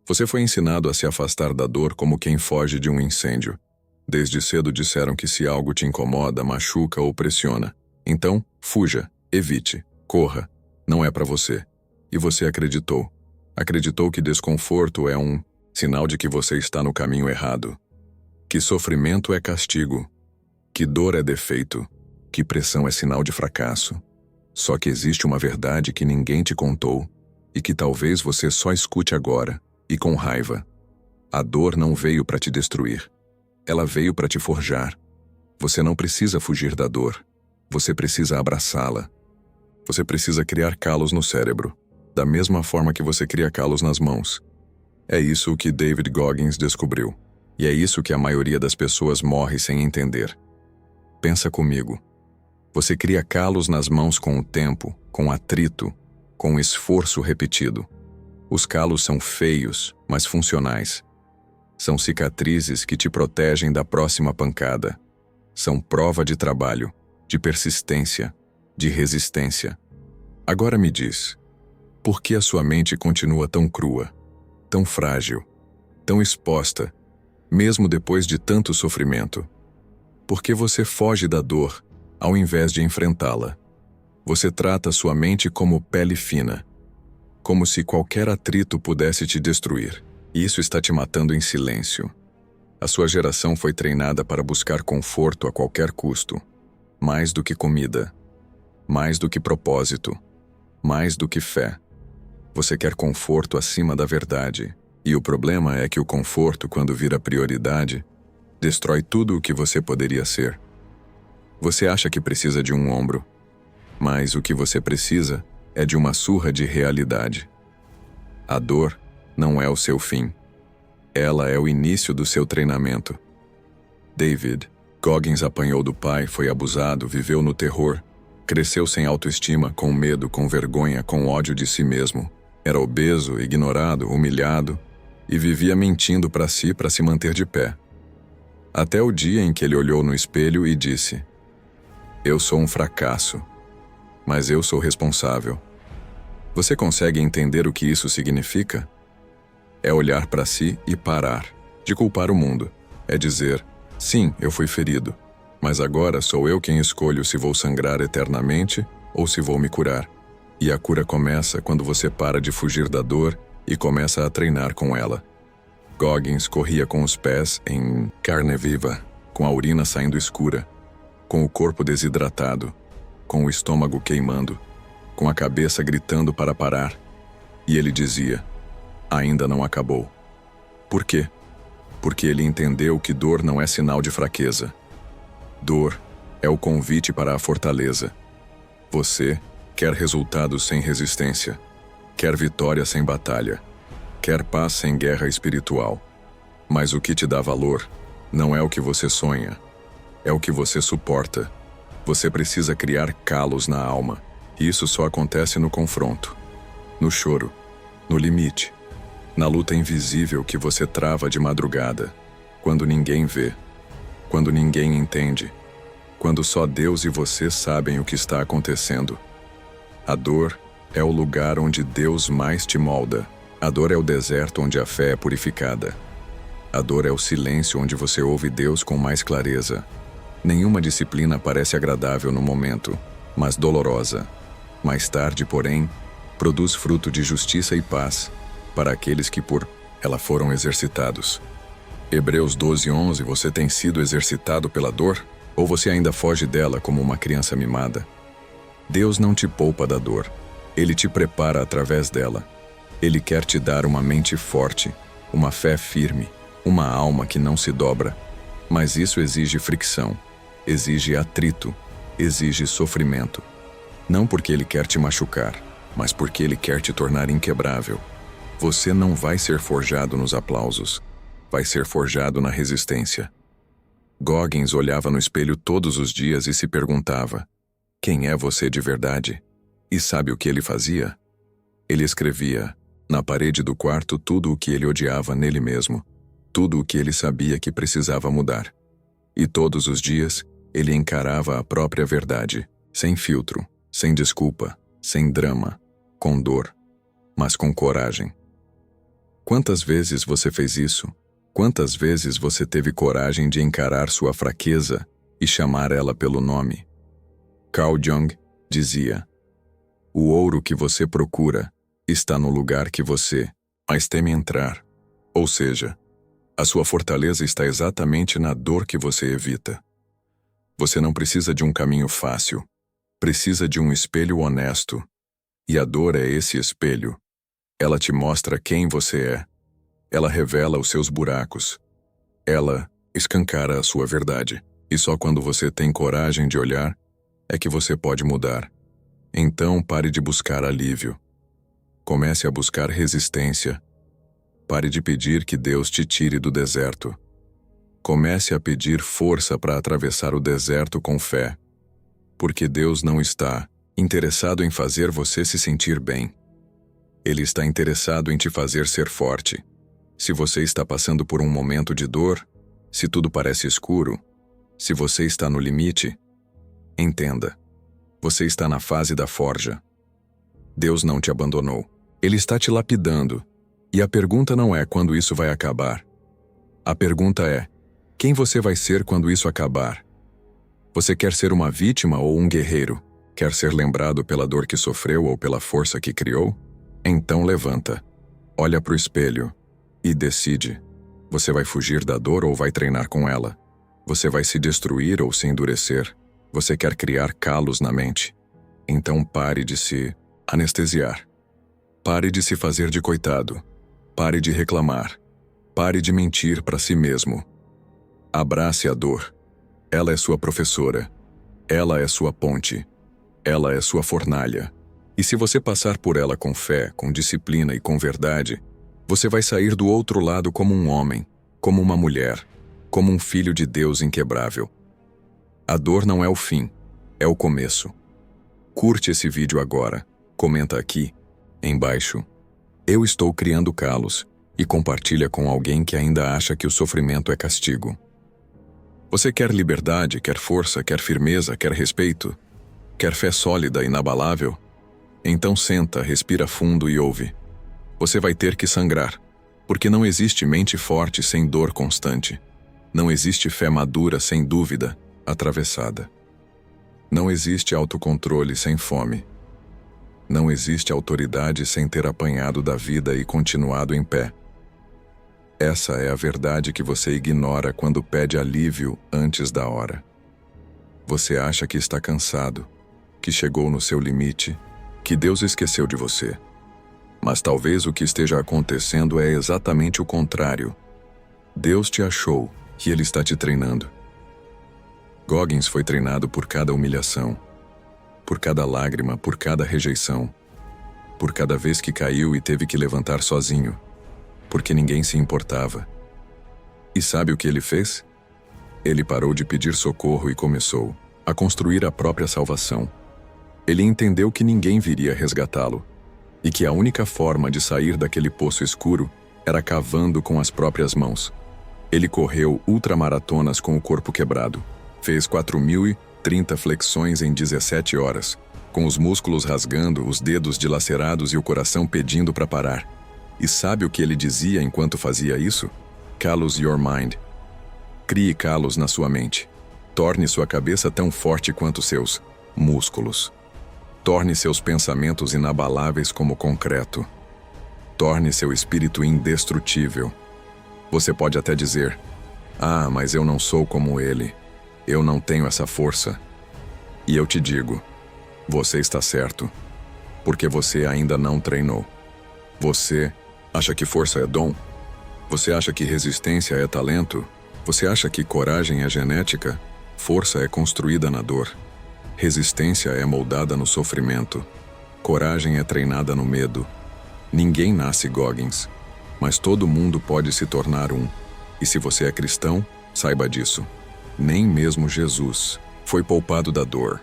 Você foi ensinado a se afastar da dor como quem foge de um incêndio. Desde cedo disseram que se algo te incomoda, machuca ou pressiona, então fuja, evite, corra. Não é para você. E você acreditou. Acreditou que desconforto é um sinal de que você está no caminho errado. Que sofrimento é castigo. Que dor é defeito. Que pressão é sinal de fracasso. Só que existe uma verdade que ninguém te contou e que talvez você só escute agora, e com raiva. A dor não veio para te destruir. Ela veio para te forjar. Você não precisa fugir da dor. Você precisa abraçá-la. Você precisa criar calos no cérebro, da mesma forma que você cria calos nas mãos. É isso que David Goggins descobriu. E é isso que a maioria das pessoas morre sem entender. Pensa comigo. Você cria calos nas mãos com o tempo, com atrito, com esforço repetido. Os calos são feios, mas funcionais. São cicatrizes que te protegem da próxima pancada. São prova de trabalho, de persistência, de resistência. Agora me diz, por que a sua mente continua tão crua, tão frágil, tão exposta, mesmo depois de tanto sofrimento? Por que você foge da dor, ao invés de enfrentá-la? Você trata sua mente como pele fina, como se qualquer atrito pudesse te destruir. E isso está te matando em silêncio. A sua geração foi treinada para buscar conforto a qualquer custo. Mais do que comida. Mais do que propósito. Mais do que fé. Você quer conforto acima da verdade. E o problema é que o conforto, quando vira prioridade, destrói tudo o que você poderia ser. Você acha que precisa de um ombro, mas o que você precisa é de uma surra de realidade. A dor não é o seu fim. Ela é o início do seu treinamento. David Goggins apanhou do pai, foi abusado, viveu no terror, cresceu sem autoestima, com medo, com vergonha, com ódio de si mesmo. Era obeso, ignorado, humilhado e vivia mentindo para si para se manter de pé. Até o dia em que ele olhou no espelho e disse: "Eu sou um fracasso, mas eu sou responsável." Você consegue entender o que isso significa? É olhar para si e parar de culpar o mundo. É dizer: sim, eu fui ferido, mas agora sou eu quem escolho se vou sangrar eternamente ou se vou me curar. E a cura começa quando você para de fugir da dor e começa a treinar com ela. Goggins corria com os pés em carne viva, com a urina saindo escura, com o corpo desidratado, com o estômago queimando, com a cabeça gritando para parar. E ele dizia: ainda não acabou. Por quê? Porque ele entendeu que dor não é sinal de fraqueza. Dor é o convite para a fortaleza. Você quer resultados sem resistência, quer vitória sem batalha, quer paz sem guerra espiritual. Mas o que te dá valor não é o que você sonha, é o que você suporta. Você precisa criar calos na alma, e isso só acontece no confronto, no choro, no limite, na luta invisível que você trava de madrugada, quando ninguém vê, quando ninguém entende, quando só Deus e você sabem o que está acontecendo. A dor é o lugar onde Deus mais te molda. A dor é o deserto onde a fé é purificada. A dor é o silêncio onde você ouve Deus com mais clareza. Nenhuma disciplina parece agradável no momento, mas dolorosa. Mais tarde, porém, produz fruto de justiça e paz para aqueles que por ela foram exercitados. Hebreus 12:11. Você tem sido exercitado pela dor? Ou você ainda foge dela como uma criança mimada? Deus não te poupa da dor. Ele te prepara através dela. Ele quer te dar uma mente forte, uma fé firme, uma alma que não se dobra. Mas isso exige fricção, exige atrito, exige sofrimento. Não porque ele quer te machucar, mas porque ele quer te tornar inquebrável. Você não vai ser forjado nos aplausos, vai ser forjado na resistência. Goggins olhava no espelho todos os dias e se perguntava: quem é você de verdade? E sabe o que ele fazia? Ele escrevia na parede do quarto tudo o que ele odiava nele mesmo, tudo o que ele sabia que precisava mudar. E todos os dias, ele encarava a própria verdade, sem filtro, sem desculpa, sem drama, com dor, mas com coragem. Quantas vezes você fez isso? Quantas vezes você teve coragem de encarar sua fraqueza e chamar ela pelo nome? Carl Jung dizia: o ouro que você procura está no lugar que você mais teme entrar. Ou seja, a sua fortaleza está exatamente na dor que você evita. Você não precisa de um caminho fácil, precisa de um espelho honesto. E a dor é esse espelho. Ela te mostra quem você é. Ela revela os seus buracos. Ela escancara a sua verdade. E só quando você tem coragem de olhar é que você pode mudar. Então pare de buscar alívio. Comece a buscar resistência. Pare de pedir que Deus te tire do deserto. Comece a pedir força para atravessar o deserto com fé. Porque Deus não está interessado em fazer você se sentir bem. Ele está interessado em te fazer ser forte. Se você está passando por um momento de dor, se tudo parece escuro, se você está no limite, entenda. Você está na fase da forja. Deus não te abandonou. Ele está te lapidando. E a pergunta não é quando isso vai acabar. A pergunta é: quem você vai ser quando isso acabar? Você quer ser uma vítima ou um guerreiro? Quer ser lembrado pela dor que sofreu ou pela força que criou? Então levanta, olha para o espelho e decide. Você vai fugir da dor ou vai treinar com ela? Você vai se destruir ou se endurecer? Você quer criar calos na mente? Então pare de se anestesiar. Pare de se fazer de coitado. Pare de reclamar. Pare de mentir para si mesmo. Abrace a dor. Ela é sua professora. Ela é sua ponte. Ela é sua fornalha. E se você passar por ela com fé, com disciplina e com verdade, você vai sair do outro lado como um homem, como uma mulher, como um filho de Deus inquebrável. A dor não é o fim, é o começo. Curte esse vídeo agora, comenta aqui, embaixo. Eu estou criando calos, e compartilha com alguém que ainda acha que o sofrimento é castigo. Você quer liberdade, quer força, quer firmeza, quer respeito? Quer fé sólida, inabalável? Então senta, respira fundo e ouve. Você vai ter que sangrar, porque não existe mente forte sem dor constante. Não existe fé madura sem dúvida atravessada. Não existe autocontrole sem fome. Não existe autoridade sem ter apanhado da vida e continuado em pé. Essa é a verdade que você ignora quando pede alívio antes da hora. Você acha que está cansado, que chegou no seu limite, que Deus esqueceu de você. Mas talvez o que esteja acontecendo é exatamente o contrário. Deus te achou e Ele está te treinando. Goggins foi treinado por cada humilhação, por cada lágrima, por cada rejeição, por cada vez que caiu e teve que levantar sozinho, porque ninguém se importava. E sabe o que ele fez? Ele parou de pedir socorro e começou a construir a própria salvação. Ele entendeu que ninguém viria resgatá-lo, e que a única forma de sair daquele poço escuro era cavando com as próprias mãos. Ele correu ultramaratonas com o corpo quebrado, fez 4.030 flexões em 17 horas, com os músculos rasgando, os dedos dilacerados e o coração pedindo para parar. E sabe o que ele dizia enquanto fazia isso? Callous your mind. Crie calos na sua mente. Torne sua cabeça tão forte quanto seus músculos. Torne seus pensamentos inabaláveis como concreto. Torne seu espírito indestrutível. Você pode até dizer: "Ah, mas eu não sou como ele. Eu não tenho essa força." E eu te digo: você está certo, porque você ainda não treinou. Você acha que força é dom? Você acha que resistência é talento? Você acha que coragem é genética? Força é construída na dor. Resistência é moldada no sofrimento. Coragem é treinada no medo. Ninguém nasce Goggins, mas todo mundo pode se tornar um. E se você é cristão, saiba disso. Nem mesmo Jesus foi poupado da dor.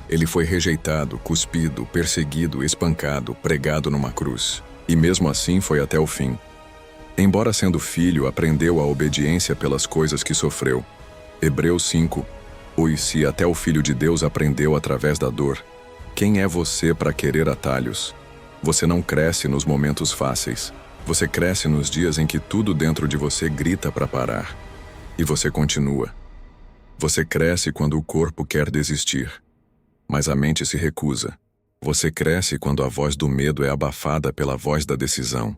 Ele foi rejeitado, cuspido, perseguido, espancado, pregado numa cruz. E mesmo assim foi até o fim. Embora sendo filho, aprendeu a obediência pelas coisas que sofreu. Hebreus 5. Pois se até o Filho de Deus aprendeu através da dor, quem é você para querer atalhos? Você não cresce nos momentos fáceis. Você cresce nos dias em que tudo dentro de você grita para parar. E você continua. Você cresce quando o corpo quer desistir, mas a mente se recusa. Você cresce quando a voz do medo é abafada pela voz da decisão.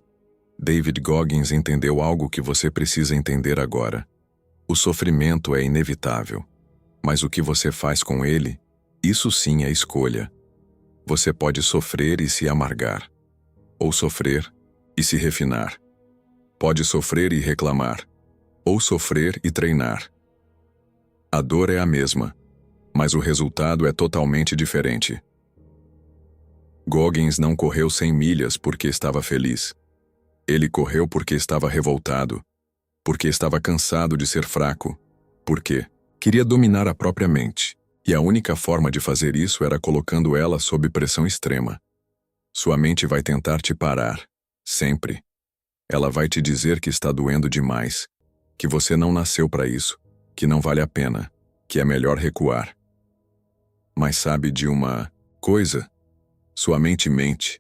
David Goggins entendeu algo que você precisa entender agora. O sofrimento é inevitável, mas o que você faz com ele, isso sim é escolha. Você pode sofrer e se amargar, ou sofrer e se refinar. Pode sofrer e reclamar, ou sofrer e treinar. A dor é a mesma, mas o resultado é totalmente diferente. Goggins não correu 100 milhas porque estava feliz. Ele correu porque estava revoltado, porque estava cansado de ser fraco, porque queria dominar a própria mente, e a única forma de fazer isso era colocando ela sob pressão extrema. Sua mente vai tentar te parar, sempre. Ela vai te dizer que está doendo demais, que você não nasceu para isso, que não vale a pena, que é melhor recuar. Mas sabe de uma coisa? Sua mente mente.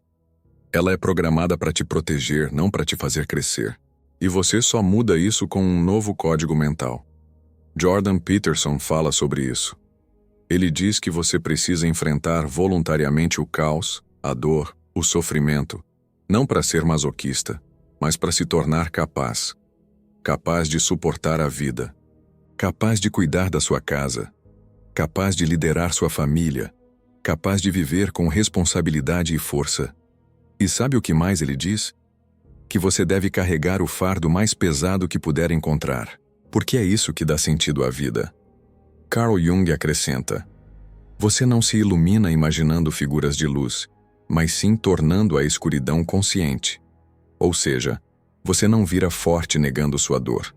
Ela é programada para te proteger, não para te fazer crescer. E você só muda isso com um novo código mental. Jordan Peterson fala sobre isso. Ele diz que você precisa enfrentar voluntariamente o caos, a dor, o sofrimento, não para ser masoquista, mas para se tornar capaz. Capaz de suportar a vida. Capaz de cuidar da sua casa. Capaz de liderar sua família. Capaz de viver com responsabilidade e força. E sabe o que mais ele diz? Que você deve carregar o fardo mais pesado que puder encontrar, porque é isso que dá sentido à vida. Carl Jung acrescenta: você não se ilumina imaginando figuras de luz, mas sim tornando a escuridão consciente. Ou seja, você não vira forte negando sua dor.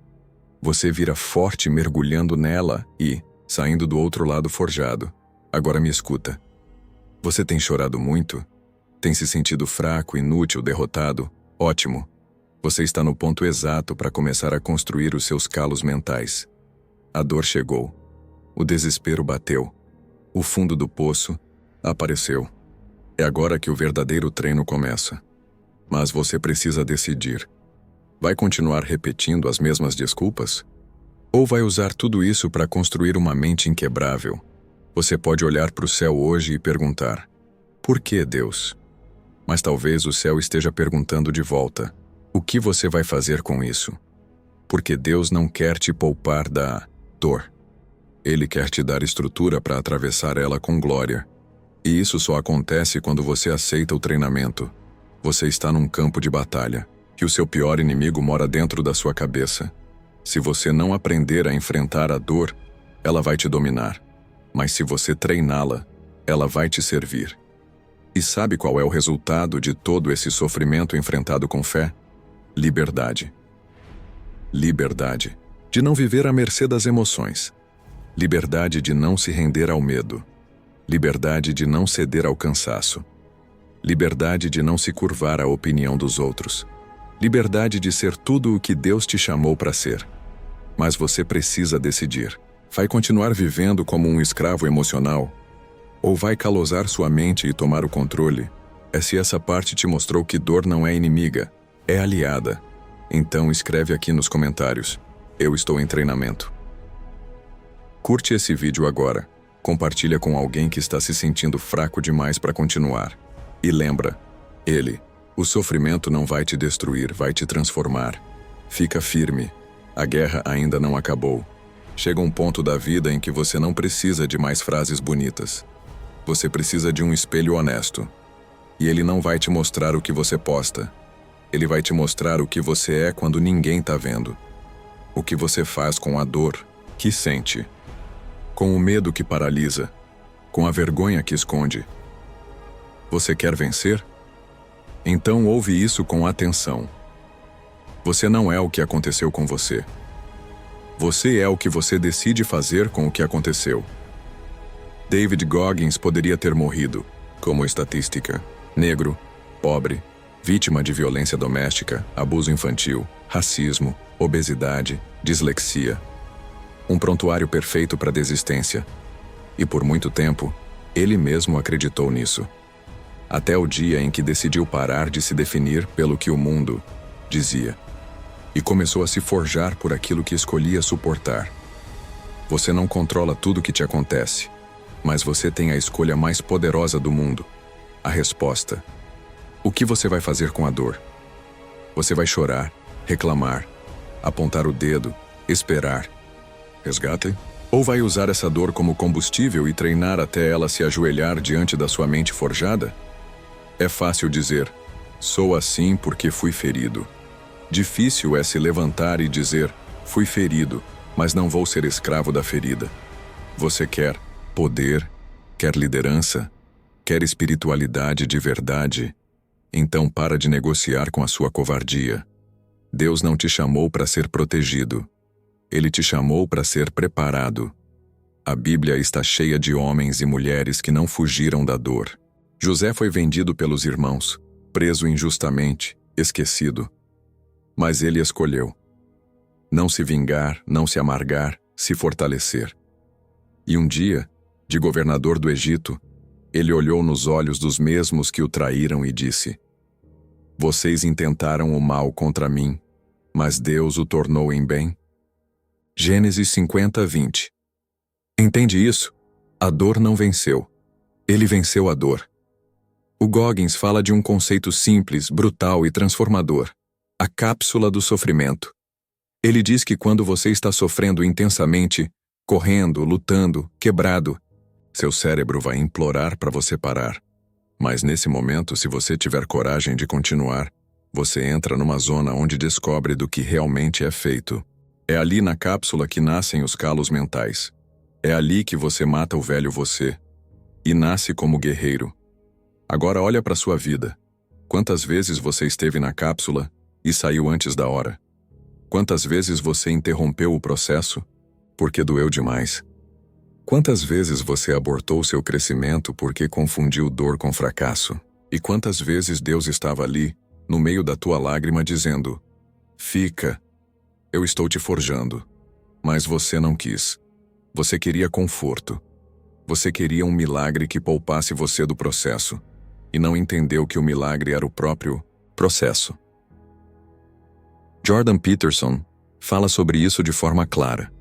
Você vira forte mergulhando nela e, saindo do outro lado forjado. Agora me escuta. Você tem chorado muito? Tem se sentido fraco, inútil, derrotado? Ótimo. Você está no ponto exato para começar a construir os seus calos mentais. A dor chegou. O desespero bateu. O fundo do poço apareceu. É agora que o verdadeiro treino começa. Mas você precisa decidir. Vai continuar repetindo as mesmas desculpas? Ou vai usar tudo isso para construir uma mente inquebrável? Você pode olhar para o céu hoje e perguntar: por que, Deus? Mas talvez o céu esteja perguntando de volta: o que você vai fazer com isso? Porque Deus não quer te poupar da dor. Ele quer te dar estrutura para atravessar ela com glória. E isso só acontece quando você aceita o treinamento. Você está num campo de batalha, e o seu pior inimigo mora dentro da sua cabeça. Se você não aprender a enfrentar a dor, ela vai te dominar. Mas se você treiná-la, ela vai te servir. E sabe qual é o resultado de todo esse sofrimento enfrentado com fé? Liberdade. Liberdade de não viver à mercê das emoções. Liberdade de não se render ao medo. Liberdade de não ceder ao cansaço. Liberdade de não se curvar à opinião dos outros. Liberdade de ser tudo o que Deus te chamou para ser. Mas você precisa decidir. Vai continuar vivendo como um escravo emocional? Ou vai calosar sua mente e tomar o controle? Se essa parte te mostrou que dor não é inimiga, é aliada. Então escreve aqui nos comentários: eu estou em treinamento. Curte esse vídeo agora. Compartilha com alguém que está se sentindo fraco demais para continuar. E lembra, o sofrimento não vai te destruir, vai te transformar. Fica firme. A guerra ainda não acabou. Chega um ponto da vida em que você não precisa de mais frases bonitas. Você precisa de um espelho honesto. E ele não vai te mostrar o que você posta. Ele vai te mostrar o que você é quando ninguém tá vendo. O que você faz com a dor que sente. Com o medo que paralisa. Com a vergonha que esconde. Você quer vencer? Então ouve isso com atenção. Você não é o que aconteceu com você. Você é o que você decide fazer com o que aconteceu. David Goggins poderia ter morrido, como estatística, negro, pobre, vítima de violência doméstica, abuso infantil, racismo, obesidade, dislexia. Um prontuário perfeito para desistência. E por muito tempo, ele mesmo acreditou nisso. Até o dia em que decidiu parar de se definir pelo que o mundo dizia, e começou a se forjar por aquilo que escolhia suportar. Você não controla tudo o que te acontece, mas você tem a escolha mais poderosa do mundo, a resposta. O que você vai fazer com a dor? Você vai chorar, reclamar, apontar o dedo, esperar. Resgate? Ou vai usar essa dor como combustível e treinar até ela se ajoelhar diante da sua mente forjada? É fácil dizer, sou assim porque fui ferido. Difícil é se levantar e dizer, fui ferido, mas não vou ser escravo da ferida. Você quer poder, quer liderança, quer espiritualidade de verdade? Então para de negociar com a sua covardia. Deus não te chamou para ser protegido. Ele te chamou para ser preparado. A Bíblia está cheia de homens e mulheres que não fugiram da dor. José foi vendido pelos irmãos, preso injustamente, esquecido. Mas ele escolheu não se vingar, não se amargar, se fortalecer. E um dia, de governador do Egito, ele olhou nos olhos dos mesmos que o traíram e disse: Vocês intentaram o mal contra mim, mas Deus o tornou em bem. Gênesis 50:20. Entende isso? A dor não venceu. Ele venceu a dor. O Goggins fala de um conceito simples, brutal e transformador: a cápsula do sofrimento. Ele diz que quando você está sofrendo intensamente, correndo, lutando, quebrado, seu cérebro vai implorar para você parar. Mas nesse momento, se você tiver coragem de continuar, você entra numa zona onde descobre do que realmente é feito. É ali na cápsula que nascem os calos mentais. É ali que você mata o velho você e nasce como guerreiro. Agora olha para sua vida. Quantas vezes você esteve na cápsula e saiu antes da hora? Quantas vezes você interrompeu o processo porque doeu demais? Quantas vezes você abortou seu crescimento porque confundiu dor com fracasso? E quantas vezes Deus estava ali, no meio da tua lágrima, dizendo: Fica, eu estou te forjando. Mas você não quis. Você queria conforto. Você queria um milagre que poupasse você do processo. E não entendeu que o milagre era o próprio processo. Jordan Peterson fala sobre isso de forma clara.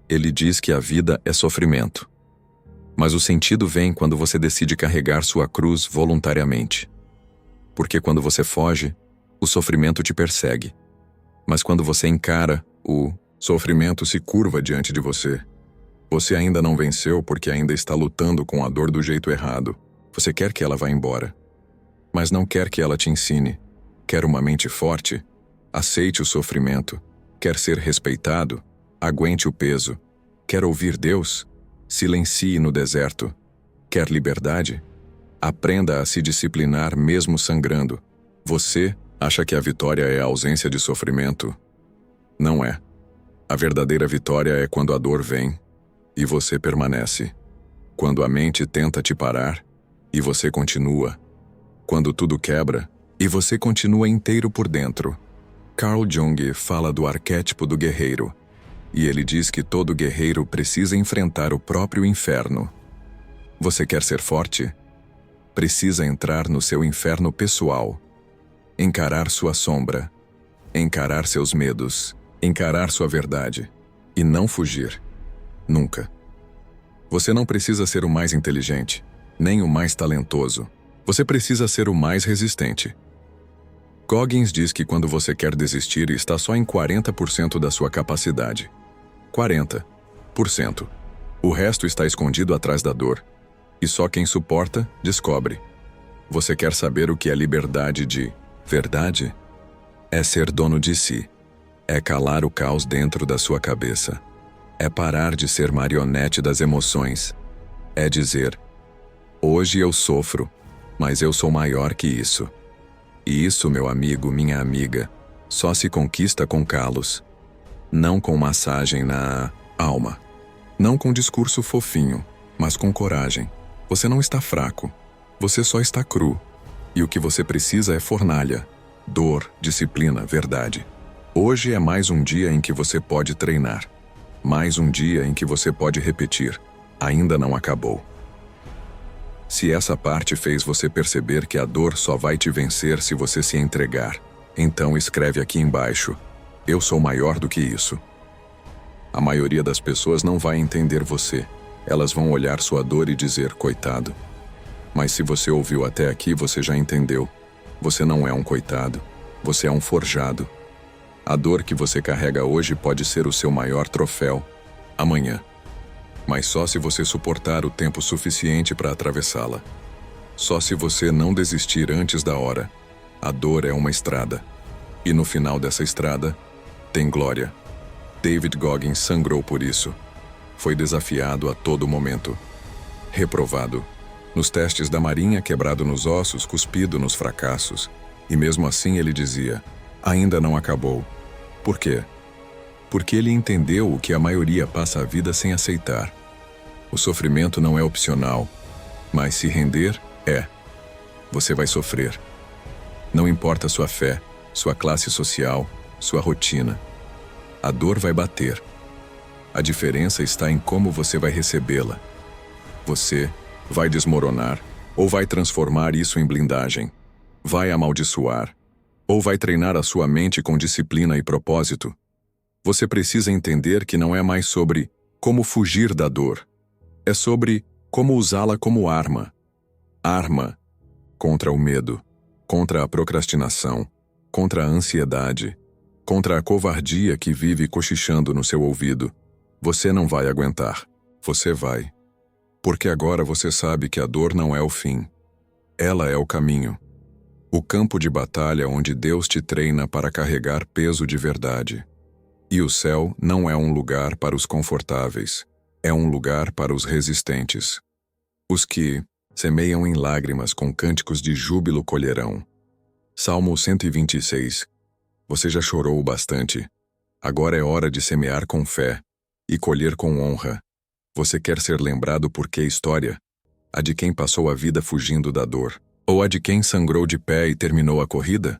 Ele diz que a vida é sofrimento. Mas o sentido vem quando você decide carregar sua cruz voluntariamente. Porque quando você foge, o sofrimento te persegue. Mas quando você encara, o sofrimento se curva diante de você. Você ainda não venceu porque ainda está lutando com a dor do jeito errado. Você quer que ela vá embora, mas não quer que ela te ensine. Quer uma mente forte? Aceite o sofrimento. Quer ser respeitado? Aguente o peso. Quer ouvir Deus? Silencie no deserto. Quer liberdade? Aprenda a se disciplinar mesmo sangrando. Você acha que a vitória é a ausência de sofrimento? Não é. A verdadeira vitória é quando a dor vem e você permanece. Quando a mente tenta te parar e você continua. Quando tudo quebra e você continua inteiro por dentro. Carl Jung fala do arquétipo do guerreiro, e ele diz que todo guerreiro precisa enfrentar o próprio inferno. Você quer ser forte? Precisa entrar no seu inferno pessoal, encarar sua sombra, encarar seus medos, encarar sua verdade, e não fugir. Nunca. Você não precisa ser o mais inteligente, nem o mais talentoso. Você precisa ser o mais resistente. Goggins diz que quando você quer desistir, está só em 40% da sua capacidade. 40%. O resto está escondido atrás da dor. E só quem suporta, descobre. Você quer saber o que é liberdade de verdade? É ser dono de si. É calar o caos dentro da sua cabeça. É parar de ser marionete das emoções. É dizer: hoje eu sofro, mas eu sou maior que isso. E isso, meu amigo, minha amiga, só se conquista com calos. Não com massagem na alma. Não com discurso fofinho, mas com coragem. Você não está fraco. Você só está cru. E o que você precisa é fornalha, dor, disciplina, verdade. Hoje é mais um dia em que você pode treinar. Mais um dia em que você pode repetir: ainda não acabou. Se essa parte fez você perceber que a dor só vai te vencer se você se entregar, Então escreve aqui embaixo: eu sou maior do que isso. A maioria das pessoas não vai entender você. Elas vão olhar sua dor e dizer, coitado. Mas se você ouviu até aqui, você já entendeu. Você não é um coitado. Você é um forjado. A dor que você carrega hoje pode ser o seu maior troféu amanhã. Mas só se você suportar o tempo suficiente para atravessá-la. Só se você não desistir antes da hora. A dor é uma estrada. E no final dessa estrada, tem glória. David Goggins sangrou por isso. Foi desafiado a todo momento. Reprovado. Nos testes da marinha, quebrado nos ossos, cuspido nos fracassos. E mesmo assim ele dizia, ainda não acabou. Por quê? Porque ele entendeu o que a maioria passa a vida sem aceitar. O sofrimento não é opcional, mas se render, é. Você vai sofrer. Não importa sua fé, sua classe social, sua rotina. A dor vai bater. A diferença está em como você vai recebê-la. Você vai desmoronar, ou vai transformar isso em blindagem. Vai amaldiçoar, ou vai treinar a sua mente com disciplina e propósito. Você precisa entender que não é mais sobre como fugir da dor. É sobre como usá-la como arma. Arma contra o medo, contra a procrastinação, contra a ansiedade, contra a covardia que vive cochichando no seu ouvido. Você não vai aguentar. Você vai. Porque agora você sabe que a dor não é o fim. Ela é o caminho. O campo de batalha onde Deus te treina para carregar peso de verdade. E o céu não é um lugar para os confortáveis. É um lugar para os resistentes. Os que semeiam em lágrimas com cânticos de júbilo colherão. Salmo 126. Você já chorou bastante. Agora é hora de semear com fé e colher com honra. Você quer ser lembrado por que história? A de quem passou a vida fugindo da dor? Ou a de quem sangrou de pé e terminou a corrida?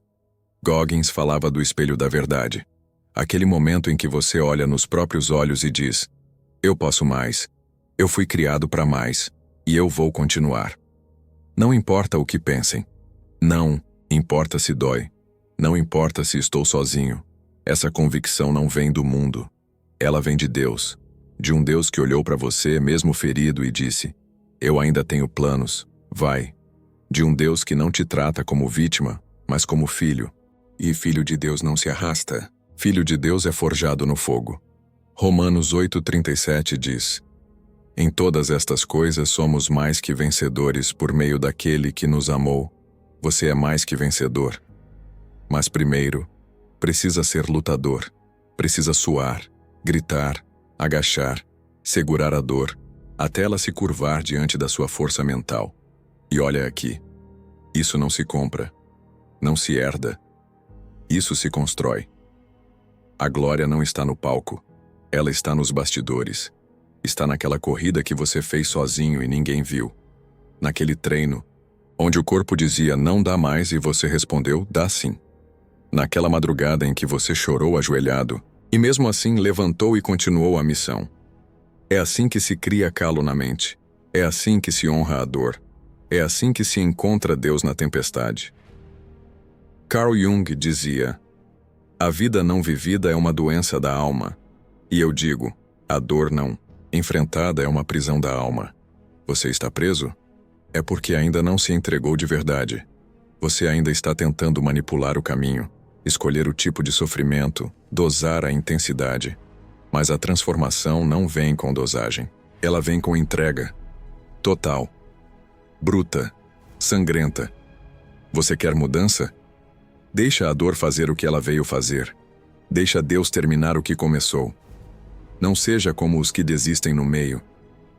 Goggins falava do espelho da verdade. Aquele momento em que você olha nos próprios olhos e diz, eu posso mais, eu fui criado para mais, e eu vou continuar. Não importa o que pensem. Não importa se dói. Não importa se estou sozinho. Essa convicção não vem do mundo. Ela vem de Deus. De um Deus que olhou para você, mesmo ferido, e disse, eu ainda tenho planos, vai. De um Deus que não te trata como vítima, mas como filho. E filho de Deus não se arrasta. Filho de Deus é forjado no fogo. Romanos 8,37 diz, em todas estas coisas somos mais que vencedores por meio daquele que nos amou. Você é mais que vencedor. Mas primeiro, precisa ser lutador. Precisa suar, gritar, agachar, segurar a dor, até ela se curvar diante da sua força mental. E olha aqui. Isso não se compra. Não se herda. Isso se constrói. A glória não está no palco. Ela está nos bastidores. Está naquela corrida que você fez sozinho e ninguém viu. Naquele treino, onde o corpo dizia não dá mais e você respondeu dá sim. Naquela madrugada em que você chorou ajoelhado e mesmo assim levantou e continuou a missão. É assim que se cria calo na mente. É assim que se honra a dor. É assim que se encontra Deus na tempestade. Carl Jung dizia, a vida não vivida é uma doença da alma. E eu digo, a dor não enfrentada é uma prisão da alma. Você está preso? É porque ainda não se entregou de verdade. Você ainda está tentando manipular o caminho, escolher o tipo de sofrimento, dosar a intensidade. Mas a transformação não vem com dosagem. Ela vem com entrega. Total. Bruta. Sangrenta. Você quer mudança? Deixa a dor fazer o que ela veio fazer. Deixa Deus terminar o que começou. Não seja como os que desistem no meio,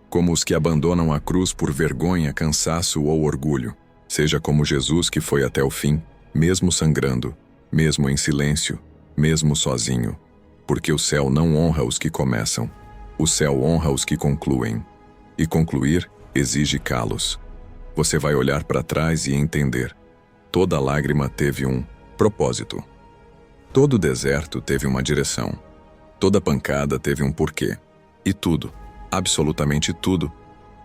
como os que abandonam a cruz por vergonha, cansaço ou orgulho. Seja como Jesus que foi até o fim, mesmo sangrando, mesmo em silêncio, mesmo sozinho. Porque o céu não honra os que começam. O céu honra os que concluem. E concluir exige calos. Você vai olhar para trás e entender. Toda lágrima teve um propósito. Todo deserto teve uma direção. Toda pancada teve um porquê. E tudo, absolutamente tudo,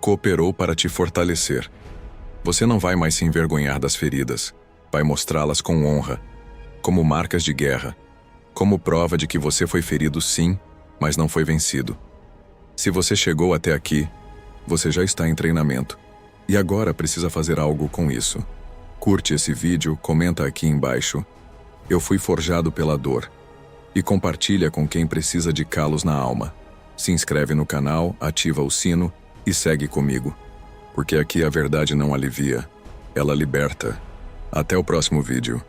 cooperou para te fortalecer. Você não vai mais se envergonhar das feridas. Vai mostrá-las com honra. como marcas de guerra, como prova de que você foi ferido sim, mas não foi vencido. Se você chegou até aqui, você já está em treinamento. E agora precisa fazer algo com isso. Curte esse vídeo, comenta aqui embaixo. Eu fui forjado pela dor. E compartilha com quem precisa de calos na alma. Se inscreve no canal, ativa o sino e segue comigo. Porque aqui a verdade não alivia, ela liberta. Até o próximo vídeo.